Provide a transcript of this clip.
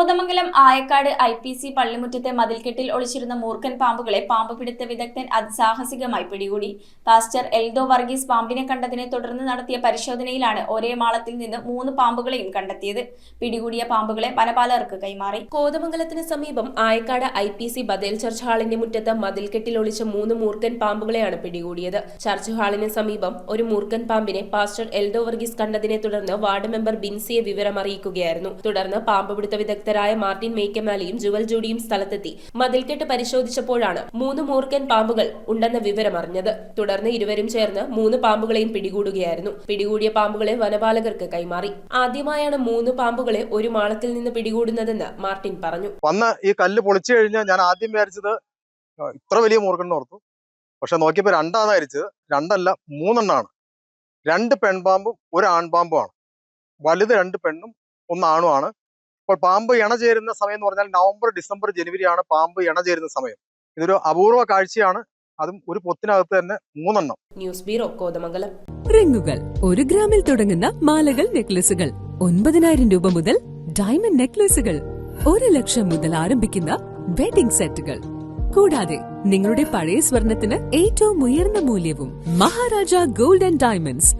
Kothamangalam Ayakkad IPC പള്ളിമുറ്റത്തെ മതിൽക്കെട്ടിൽ ഒളിച്ചിരുന്ന മൂർഖൻ പാമ്പുകളെ പാമ്പ് പിടുത്ത വിദഗ്ധൻ അതിസാഹസികമായി പിടികൂടി. പാസ്റ്റർ എൽദോ വർഗീസ് പാമ്പിനെ കണ്ടതിനെ തുടർന്ന് നടത്തിയ പരിശോധനയിലാണ് ഒരേ മാളത്തിൽ നിന്ന് 3 പാമ്പുകളെയും കണ്ടെത്തിയത്. പിടികൂടിയ പാമ്പുകളെ വനപാലകർക്ക് കൈമാറി. കോതമംഗലത്തിന് സമീപം ആയക്കാട് IPC ബദേൽ ചർച്ച് ഹാളിന്റെ മുറ്റത്ത് മതിൽക്കെട്ടിൽ ഒളിച്ച 3 മൂർഖൻ പാമ്പുകളെയാണ് പിടികൂടിയത്. ചർച്ച് ഹാളിന് സമീപം ഒരു മൂർഖൻ പാമ്പിനെ പാസ്റ്റർ എൽദോ വർഗീസ് കണ്ടതിനെ തുടർന്ന് വാർഡ് മെമ്പർ ബിൻസിയെ വിവരം അറിയിക്കുകയായിരുന്നു. തുടർന്ന് പാമ്പ് പിടുത്ത വിദഗ്ധരായ മാർട്ടിൻ മേക്കമാലിയും ജുവൽ ജൂഡിയും സ്ഥലത്തെത്തി മതിൽക്കെട്ട് പരിശോധിച്ചപ്പോഴാണ് 3 മൂർഖൻ പാമ്പുകൾ ഉണ്ടെന്ന വിവരം അറിഞ്ഞത്. തുടർന്ന് ഇരുവരും ചേർന്ന് 3 പാമ്പുകളെയും പിടികൂടുകയായിരുന്നു. പിടികൂടിയ പാമ്പുകളെ വനപാലകർക്ക് കൈമാറി. ആദ്യമായാണ് 3 പാമ്പുകളെ ഒരു മാളത്തിൽ നിന്ന് പിടികൂടുന്നതെന്ന് മാർട്ടിൻ പറഞ്ഞു. വന്ന ഈ കല്ല് പൊളിച്ചു കഴിഞ്ഞാൽ ഞാൻ ആദ്യം വിചാരിച്ചത് ഇത്ര വലിയ മൂർഖൻ ഓർത്തു. പക്ഷെ നോക്കിയപ്പോ 2 വിചാരിച്ചത്. 2 അല്ല 3 എണ്ണമാണ്. 2 പെൺപാമ്പും 1 ആൺപാമ്പുമാണ്. വലുത് 2 പെണ്ണും 1 ആണുമാണ്. അപ്പോൾ പാമ്പ് ഇണ ചേരുന്ന സമയം എന്ന് പറഞ്ഞാൽ നവംബർ, ഡിസംബർ, ജനുവരിയാണ് പാമ്പ് ഇണ ചേരുന്ന സമയം. ഇതൊരു അപൂർവ കാഴ്ചയാണ്. അതും ഒരു പൊത്തിനകത്ത് തന്നെ 3 എണ്ണം. News bureau, Kothamangalam. റിങ്ങുകൾ 1 ഗ്രാമിൽ തുടങ്ങുന്ന മാലകൾ, നെക്ലസുകൾ 9,000 രൂപ മുതൽ ഡയമണ്ട് നെക്ലസുകൾ 1 ലക്ഷം മുതൽ ആരംഭിക്കുന്ന വെഡിംഗ് സെറ്റുകൾ. കൂടാതെ നിങ്ങളുടെ പഴയ സ്വർണത്തിന് ഏറ്റവും ഉയർന്ന മൂല്യവും. Maharaja gold and diamonds,